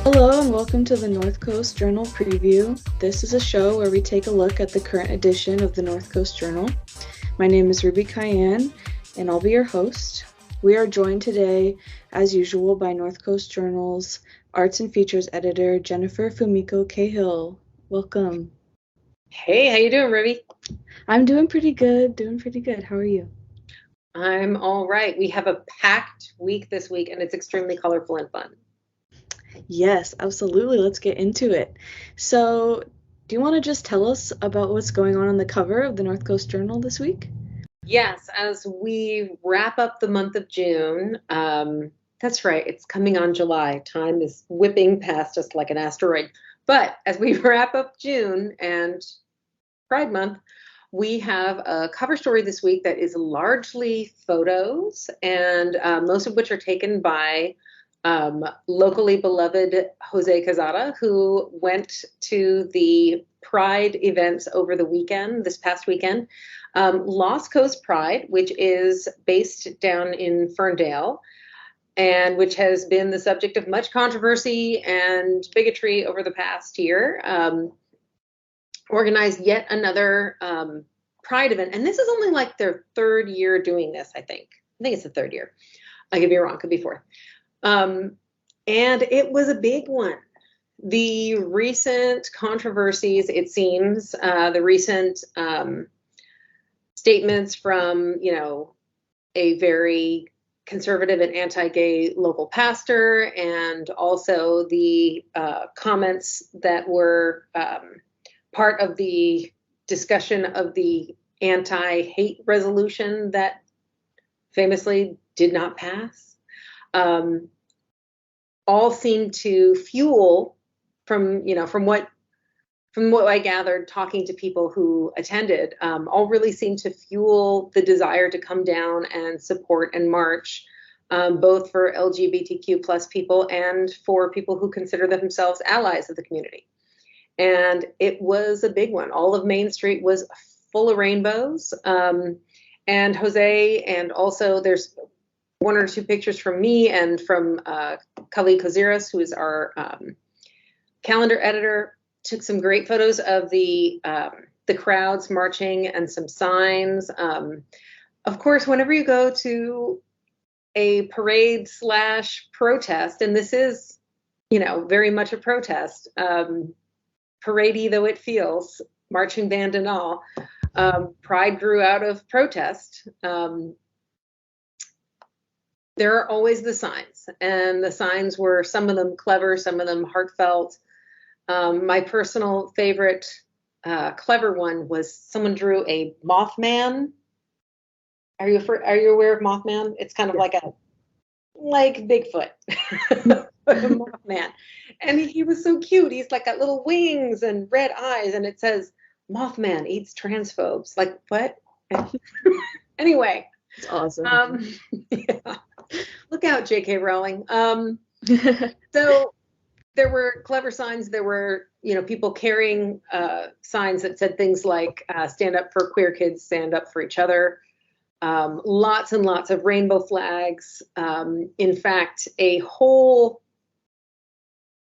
Hello and welcome to the North Coast Journal Preview. This is a show where we take a look at the current edition of the North Coast Journal. My name is Ruby Cayenne and I'll be your host. We are joined today, as usual, by North Coast Journal's Arts and Features Editor, Jennifer Fumiko Cahill. Welcome. Hey, how you doing, Ruby? I'm doing pretty good. How are you? I'm all right. We have a packed week this week and it's extremely colorful and fun. Yes, absolutely. Let's get into it. So, do you want to just tell us about what's going on the cover of the North Coast Journal this week? Yes, as we wrap up the month of June, that's right, it's coming on July. Time is whipping past us like an asteroid. But as we wrap up June and Pride Month, we have a cover story this week that is largely photos, and most of which are taken by locally beloved Jose Cazada, who went to the Pride events over the weekend, this past weekend. Lost Coast Pride, which is based down in Ferndale, and which has been the subject of much controversy and bigotry over the past year, organized yet another Pride event. And this is only like their third year doing this, I think. I think it's the third year. I could be wrong, could be fourth. And it was a big one. The recent controversies, it seems, the recent statements from, a very conservative and anti-gay local pastor, and also the comments that were part of the discussion of the anti-hate resolution that famously did not pass. All seem to fuel from what I gathered talking to people who attended, all really seem to fuel the desire to come down and support and march, both for LGBTQ plus people and for people who consider themselves allies of the community. And it was a big one. All of Main Street was full of rainbows. And Jose, and also there's one or two pictures from me and from Kali Koziris, who is our calendar editor, took some great photos of the crowds marching and some signs. Of course, whenever you go to a parade / protest, and this is, very much a protest, paradey though it feels, marching band and all, Pride grew out of protest. There are always the signs, and the signs were some of them clever, some of them heartfelt. My personal favorite clever one was someone drew a Mothman. Are you aware of Mothman? It's kind of like Bigfoot, Mothman, and he was so cute. He's like got little wings and red eyes, and it says Mothman eats transphobes. Like what? Anyway, it's awesome. Yeah. Look out, J.K. Rowling. So there were clever signs. There were, people carrying signs that said things like stand up for queer kids, stand up for each other. Lots and lots of rainbow flags. In fact, a whole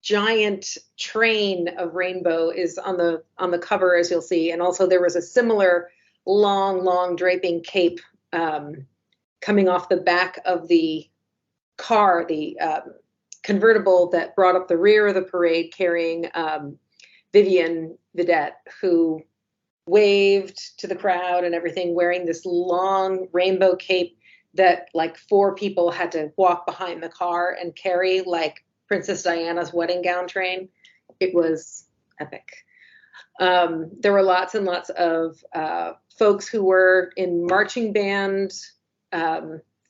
giant train of rainbow is on the cover, as you'll see. And also there was a similar long draping cape coming off the back of the car, the convertible that brought up the rear of the parade, carrying Vivian Vidette, who waved to the crowd and everything, wearing this long rainbow cape that like 4 people had to walk behind the car and carry, like Princess Diana's wedding gown train. It was epic. There were lots and lots of folks who were in marching band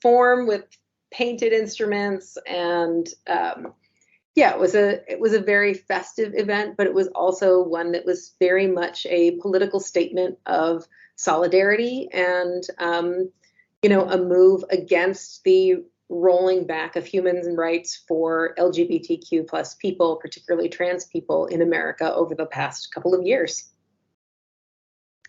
form with painted instruments, and Yeah, it was a very festive event, but it was also one that was very much a political statement of solidarity and a move against the rolling back of human rights for LGBTQ plus people, particularly trans people in America over the past couple of years.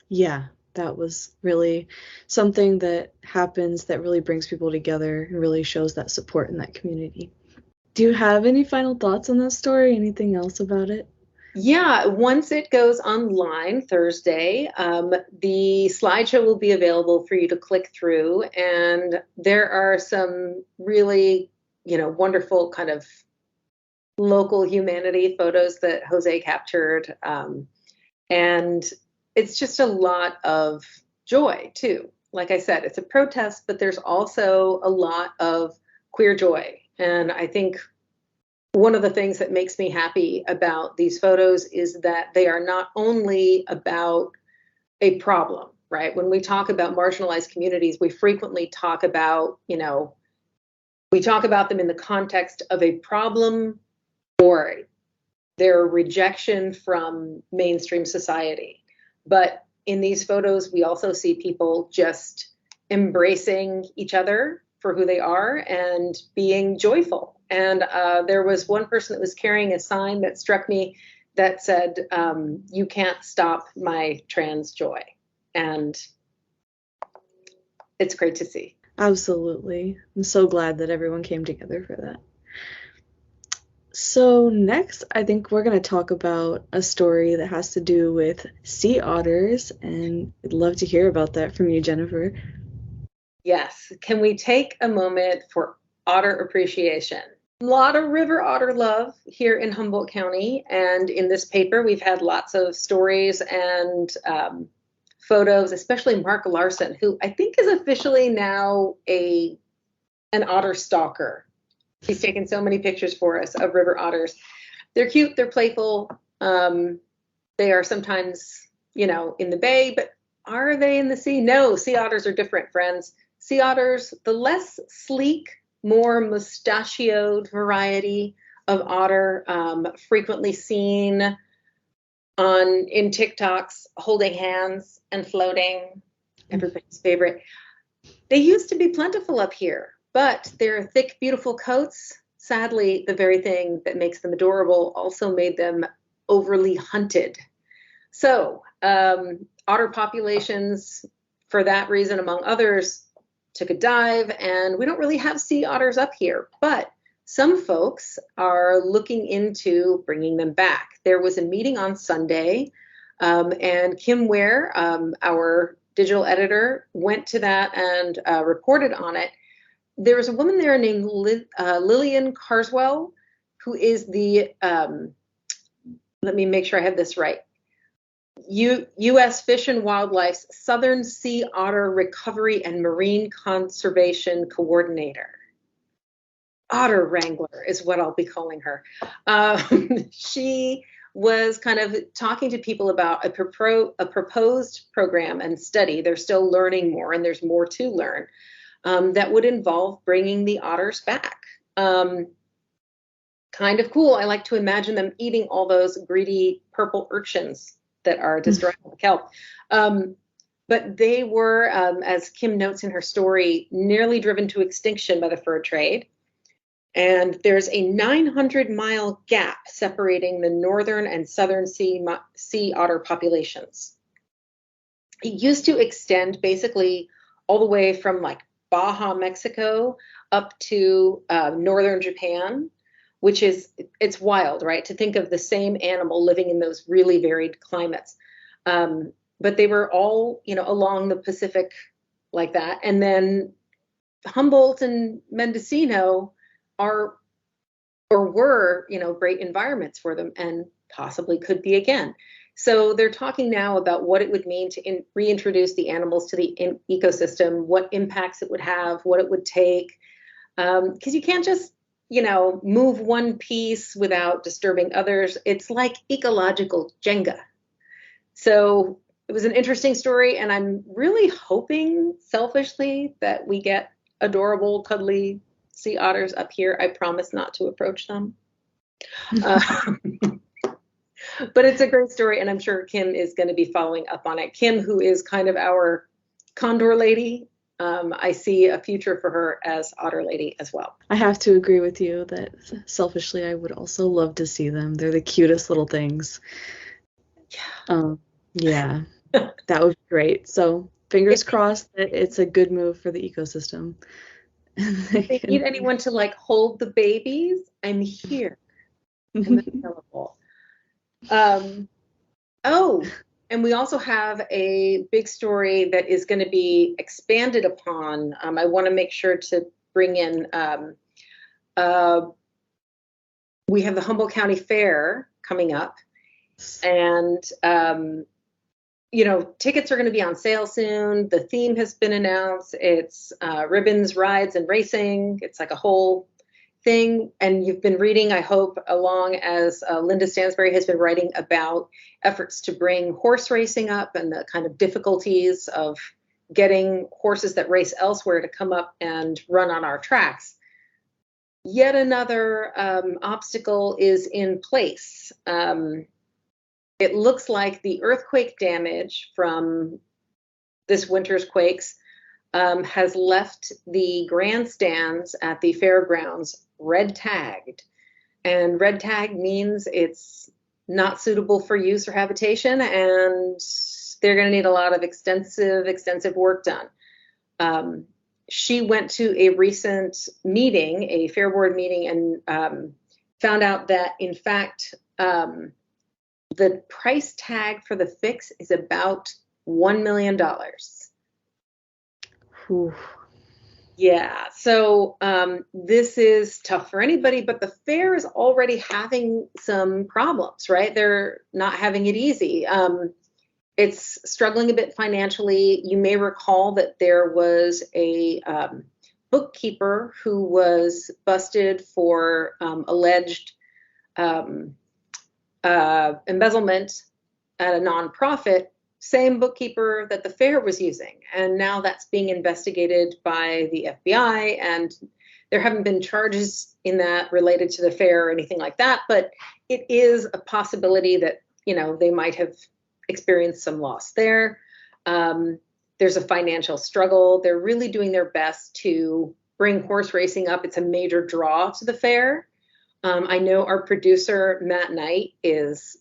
Yeah, that was really something that happens that really brings people together and really shows that support in that community. Do you have any final thoughts on that story? Anything else about it? Yeah, once it goes online Thursday, the slideshow will be available for you to click through, and there are some really, wonderful kind of local humanity photos that Jose captured, and it's just a lot of joy too. Like I said, it's a protest, but there's also a lot of queer joy, and I think one of the things that makes me happy about these photos is that they are not only about a problem, right? When we talk about marginalized communities, we frequently talk about, we talk about them in the context of a problem or their rejection from mainstream society. But in these photos, we also see people just embracing each other for who they are and being joyful. And there was one person that was carrying a sign that struck me that said, "You can't stop my trans joy." And it's great to see. Absolutely. I'm so glad that everyone came together for that. So next, I think we're going to talk about a story that has to do with sea otters, and I'd love to hear about that from you, Jennifer. Yes. Can we take a moment for otter appreciation? A lot of river otter love here in Humboldt County, and in this paper, we've had lots of stories and photos, especially Mark Larson, who I think is officially now an otter stalker. He's taken so many pictures for us of river otters. They're cute, they're playful. They are sometimes, in the bay, but are they in the sea? No, sea otters are different, friends. Sea otters, the less sleek, more mustachioed variety of otter, frequently seen in TikToks, holding hands and floating, everybody's favorite. They used to be plentiful up here, but their thick, beautiful coats, sadly, the very thing that makes them adorable also made them overly hunted. So otter populations, for that reason, among others, took a dive, and we don't really have sea otters up here, but some folks are looking into bringing them back. There was a meeting on Sunday, and Kim Ware, our digital editor, went to that and reported on it. There was a woman there named Lillian Carswell, who is the, let me make sure I have this right, U.S. Fish and Wildlife's Southern Sea Otter Recovery and Marine Conservation Coordinator. Otter Wrangler is what I'll be calling her. She was kind of talking to people about a proposed program and study. They're still learning more, and there's more to learn, that would involve bringing the otters back. Kind of cool. I like to imagine them eating all those greedy purple urchins that are destroying the kelp. But they were, as Kim notes in her story, nearly driven to extinction by the fur trade. And there's a 900-mile gap separating the northern and southern sea otter populations. It used to extend basically all the way from like Baja, Mexico, up to northern Japan, which it's wild, right? To think of the same animal living in those really varied climates. But they were all, along the Pacific like that. And then Humboldt and Mendocino are or were, great environments for them, and possibly could be again. So they're talking now about what it would mean to reintroduce the animals to the ecosystem, what impacts it would have, what it would take, because you can't just, move one piece without disturbing others. It's like ecological Jenga. So it was an interesting story, and I'm really hoping selfishly that we get adorable, cuddly sea otters up here. I promise not to approach them. Uh, but it's a great story, and I'm sure Kim is going to be following up on it. Kim, who is kind of our condor lady, I see a future for her as otter lady as well. I have to agree with you that selfishly I would also love to see them. They're the cutest little things. Yeah, that would be great. So fingers crossed that it's a good move for the ecosystem. If they need anyone to like hold the babies, I'm here. I'm available. Oh, and we also have a big story that is going to be expanded upon. I want to make sure to bring in, we have the Humboldt County Fair coming up, and tickets are going to be on sale soon. The theme has been announced. It's ribbons, rides, and racing. It's like a whole thing. And you've been reading, I hope, along as Linda Stansberry has been writing about efforts to bring horse racing up and the kind of difficulties of getting horses that race elsewhere to come up and run on our tracks. Yet another obstacle is in place. It looks like the earthquake damage from this winter's quakes has left the grandstands at the fairgrounds red tagged. And red tag means it's not suitable for use or habitation, and they're going to need a lot of extensive work done. She went to a recent meeting, a fair board meeting, and found out that, in fact, the price tag for the fix is about $1 million. Ooh. Yeah, so this is tough for anybody, but the fair is already having some problems, right? They're not having it easy. It's struggling a bit financially. You may recall that there was a bookkeeper who was busted for alleged embezzlement at a nonprofit, same bookkeeper that the fair was using. And now that's being investigated by the FBI, and there haven't been charges in that related to the fair or anything like that, but it is a possibility that, they might have experienced some loss there. There's a financial struggle. They're really doing their best to bring horse racing up. It's a major draw to the fair. I know our producer, Matt Knight, is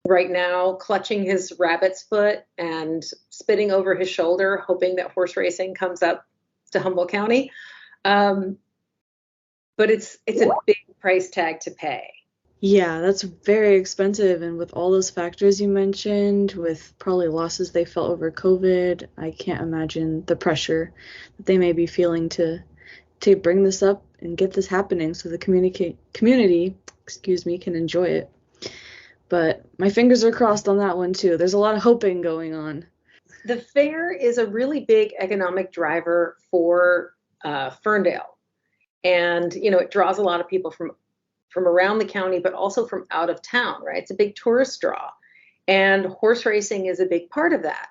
right now clutching his rabbit's foot and spitting over his shoulder, hoping that horse racing comes up to Humboldt County. But it's a big price tag to pay. Yeah, that's very expensive. And with all those factors you mentioned, with probably losses they felt over COVID, I can't imagine the pressure that they may be feeling to bring this up and get this happening so the community, can enjoy it. But my fingers are crossed on that one too. There's a lot of hoping going on. The fair is a really big economic driver for Ferndale. And, it draws a lot of people from around the county, but also from out of town, right? It's a big tourist draw. And horse racing is a big part of that.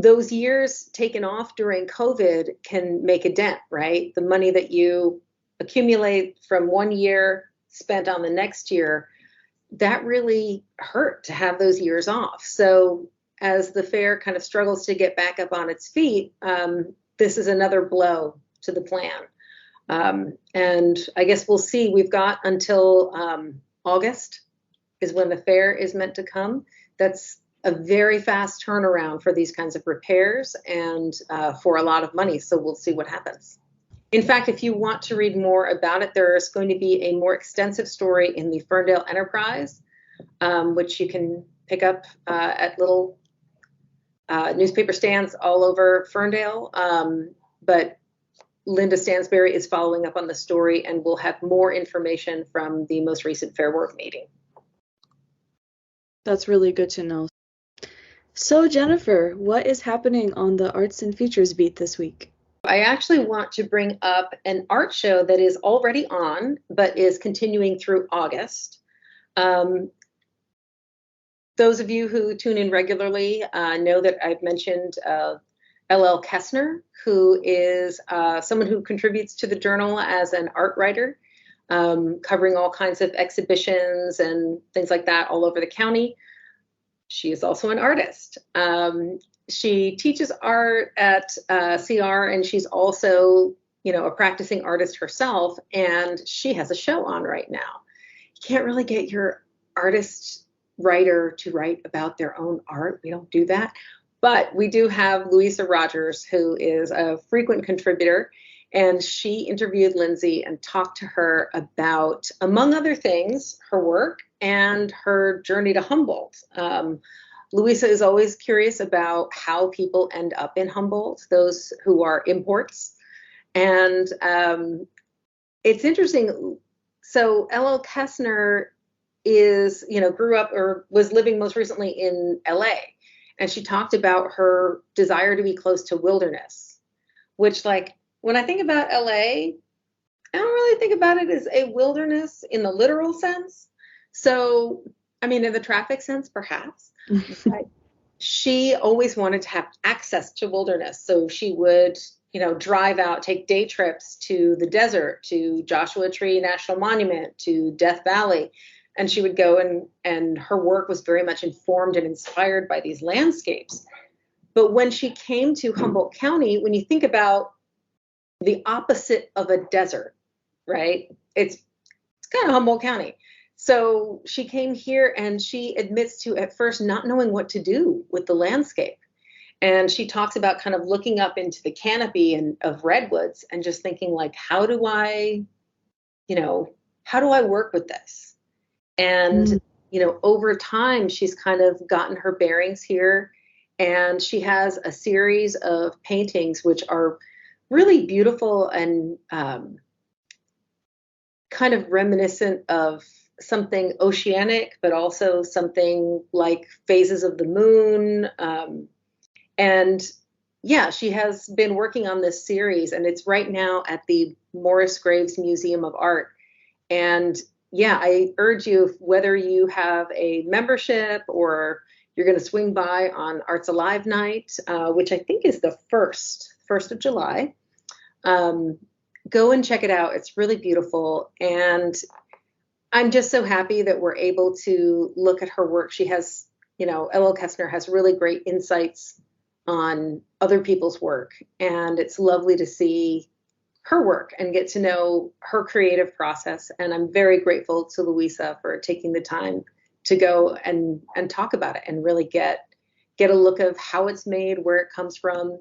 Those years taken off during COVID can make a dent, right? The money that you accumulate from one year spent on the next year, that really hurt to have those years off. So as the fair kind of struggles to get back up on its feet, this is another blow to the plan. And I guess we'll see. We've got until August is when the fair is meant to come. That's a very fast turnaround for these kinds of repairs and for a lot of money. So we'll see what happens. In fact, if you want to read more about it, there's going to be a more extensive story in the Ferndale Enterprise, which you can pick up at little newspaper stands all over Ferndale. But Linda Stansberry is following up on the story, and we'll have more information from the most recent Fair Board meeting. That's really good to know. So, Jennifer, what is happening on the Arts and Features beat this week? I actually want to bring up an art show that is already on, but is continuing through August. Those of you who tune in regularly know that I've mentioned L.L. Kessner, who is someone who contributes to the journal as an art writer. covering all kinds of exhibitions and things like that all over the county. She is also an artist. She teaches art at CR, and she's also, a practicing artist herself, and she has a show on right now. You can't really get your artist writer to write about their own art. We don't do that. But we do have Louisa Rogers, who is a frequent contributor, and she interviewed Lindsay and talked to her about, among other things, her work and her journey to Humboldt. Louisa is always curious about how people end up in Humboldt, those who are imports. And it's interesting. So L.L. Kessner grew up or was living most recently in LA. And she talked about her desire to be close to wilderness, which, like, when I think about LA, I don't really think about it as a wilderness in the literal sense. So, I mean, in the traffic sense, perhaps. But she always wanted to have access to wilderness. So she would, drive out, take day trips to the desert, to Joshua Tree National Monument, to Death Valley. And she would go and her work was very much informed and inspired by these landscapes. But when she came to Humboldt County, when you think about the opposite of a desert, right? It's kind of Humboldt County. So she came here and she admits to at first not knowing what to do with the landscape. And she talks about kind of looking up into the canopy of redwoods and just thinking, like, how do I work with this? And, over time, she's kind of gotten her bearings here. And she has a series of paintings which are really beautiful and kind of reminiscent of something oceanic, but also something like phases of the moon. And yeah, she has been working on this series, and it's right now at the Morris Graves Museum of Art. And yeah, I urge you, whether you have a membership or you're going to swing by on Arts Alive Night, which I think is the 1st of July, go and check it out. It's really beautiful. And I'm just so happy that we're able to look at her work. She has, L.L. Kessner has really great insights on other people's work. And it's lovely to see her work and get to know her creative process. And I'm very grateful to Louisa for taking the time to go and talk about it and really get a look of how it's made, where it comes from,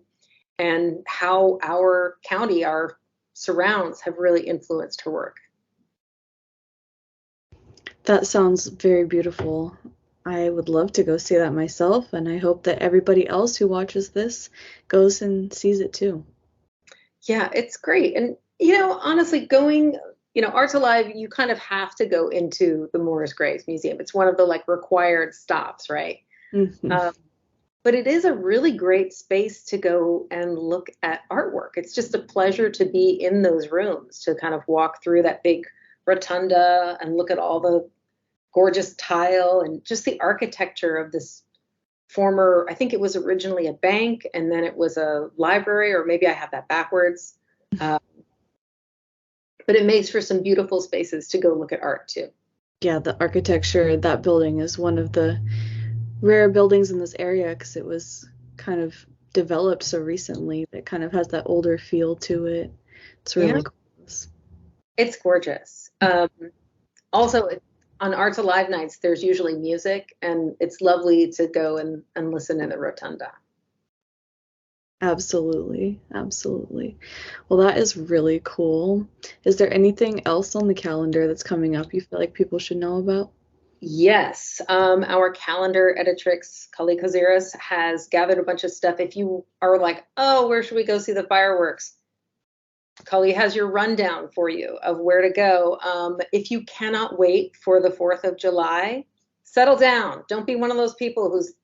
and how our county, our surrounds have really influenced her work. That sounds very beautiful. I would love to go see that myself, and I hope that everybody else who watches this goes and sees it too. Yeah, it's great. And, honestly, going, Arts Alive, you kind of have to go into the Morris Graves Museum. It's one of the required stops, right? Mm-hmm. But it is a really great space to go and look at artwork. It's just a pleasure to be in those rooms, to kind of walk through that big rotunda and look at all the gorgeous tile and just the architecture of this former, I think it was originally a bank and then it was a library, or maybe I have that backwards. But it makes for some beautiful spaces to go look at art too. Yeah, the architecture, that building is one of the rare buildings in this area because it was kind of developed so recently. It kind of has that older feel to it. It's really cool. It's gorgeous. Also, on Arts Alive nights, there's usually music, and it's lovely to go and listen in the rotunda. Absolutely. Absolutely. Well, that is really cool. Is there anything else on the calendar that's coming up you feel like people should know about? Yes. Our calendar editrix, Kali Kaziris, has gathered a bunch of stuff. If you are like, oh, where should we go see the fireworks? Kali has your rundown for you of where to go. If you cannot wait for the 4th of July, settle down. Don't be one of those people who's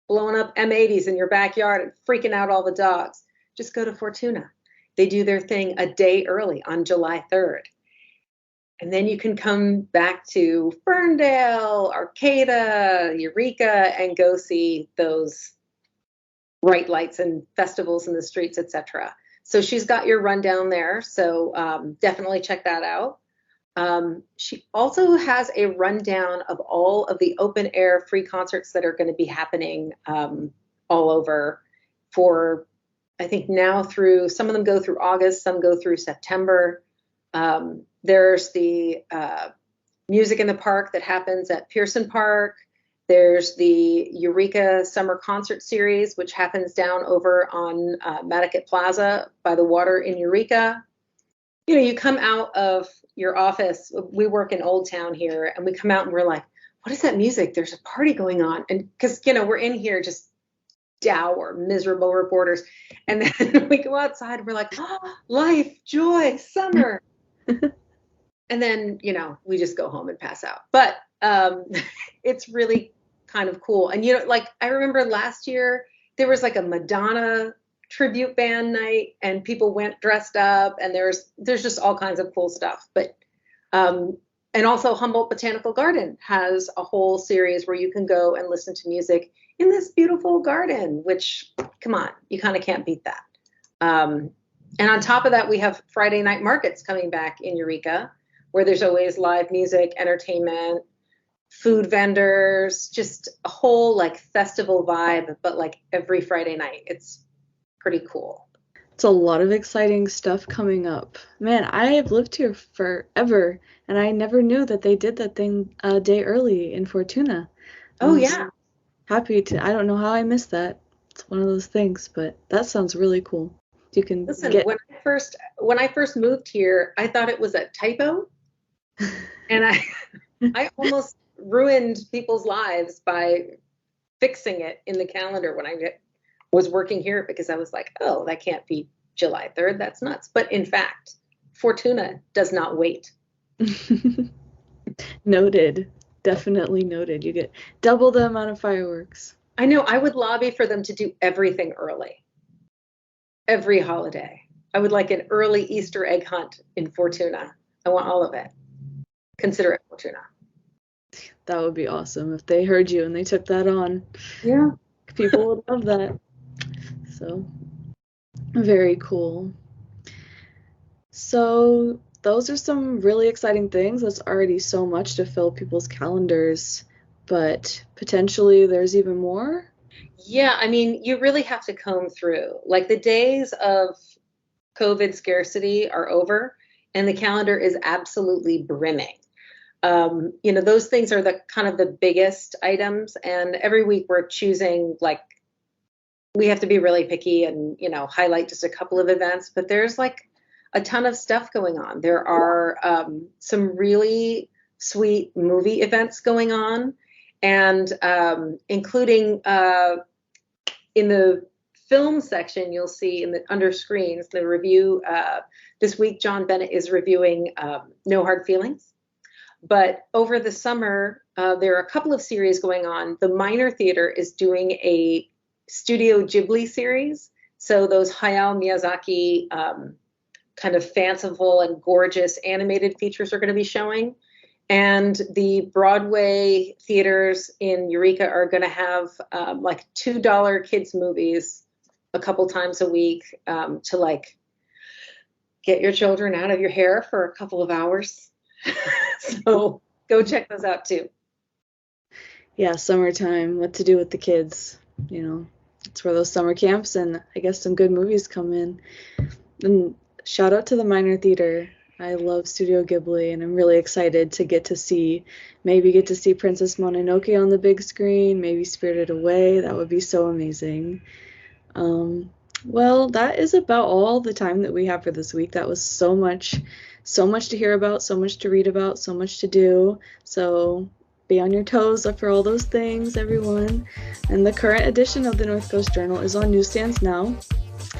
blowing up M80s in your backyard and freaking out all the dogs. Just go to Fortuna. They do their thing a day early on July 3rd. And then you can come back to Ferndale, Arcata, Eureka, and go see those bright lights and festivals in the streets, etc. So she's got your rundown there. So definitely check that out. She also has a rundown of all of the open air free concerts that are going to be happening all over for, I think now through, some of them go through August, some go through September. There's the Music in the Park that happens at Pearson Park. There's the Eureka Summer Concert Series, which happens down over on Matticat Plaza by the water in Eureka. You know, you come out of your office, we work in Old Town here, and we come out and we're like, what is that music? There's a party going on. And because, you know, we're in here just dour, miserable reporters. And then we go outside and we're like, oh, life, joy, summer. And then, you know, we just go home and pass out. But it's really kind of cool. And, you know, like I remember last year, there was like a Madonna tribute band night and people went dressed up, and there's just all kinds of cool stuff. But and also Humboldt Botanical Garden has a whole series where you can go and listen to music in this beautiful garden, which, come on, you kind of can't beat that. And on top of that, we have Friday night markets coming back in Eureka, where there's always live music, entertainment, food vendors, just a whole like festival vibe, but like every Friday night. It's pretty cool. It's a lot of exciting stuff coming up. Man, I have lived here forever, and I never knew that they did that thing a day early in Fortuna. Oh, yeah. Happy to. I don't know how I missed that. It's one of those things, but that sounds really cool. You can listen. When I first moved here, I thought it was a typo, and I almost ruined people's lives by fixing it in the calendar when I was working here, because I was like, oh, that can't be July 3rd. That's nuts. But in fact, Fortuna does not wait. Noted. Definitely noted. You get double the amount of fireworks. I know. I would lobby for them to do everything early. Every holiday. I would like an early Easter egg hunt in Fortuna. I want all of it. Consider it Fortuna. That would be awesome if they heard you and they took that on. Yeah. People would love that. So, very cool. So, those are some really exciting things. That's already so much to fill people's calendars, but potentially there's even more. Yeah, I mean, you really have to comb through. Like the days of COVID scarcity are over, and the calendar is absolutely brimming. You know, those things are the kind of the biggest items, and every week we're choosing, like, we have to be really picky and, you know, highlight just a couple of events, but there's like a ton of stuff going on. There are some really sweet movie events going on, and including in the film section, you'll see in the under screens, the review this week, John Bennett is reviewing No Hard Feelings. But over the summer, there are a couple of series going on. The Minor Theater is doing a Studio Ghibli series. So those Hayao Miyazaki kind of fanciful and gorgeous animated features are going to be showing. And the Broadway theaters in Eureka are going to have like $2 kids movies a couple times a week to like get your children out of your hair for a couple of hours. So go check those out too. Yeah, summertime, what to do with the kids, you know. It's where those summer camps and I guess some good movies come in. And shout out to the Minor Theater. I love Studio Ghibli, and I'm really excited to get to see Princess Mononoke on the big screen, maybe Spirited Away. That would be so amazing. Well, that is about all the time that we have for this week. That was so much to hear about, so much to read about, so much to do. So be on your toes for all those things, everyone. And the current edition of the North Coast Journal is on newsstands now.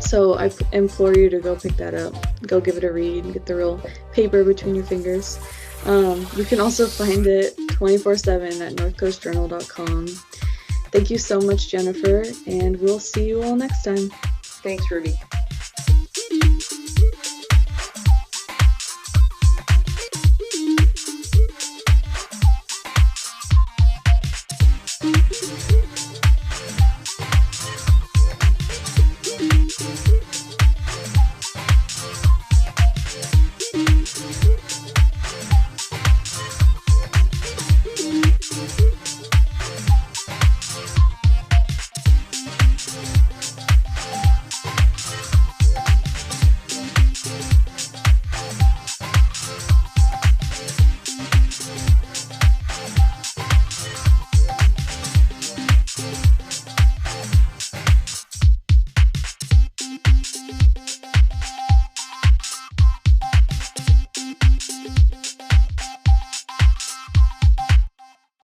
So I implore you to go pick that up, go give it a read, and get the real paper between your fingers. You can also find it 24/7 at northcoastjournal.com. Thank you so much, Jennifer, and we'll see you all next time. Thanks, Ruby.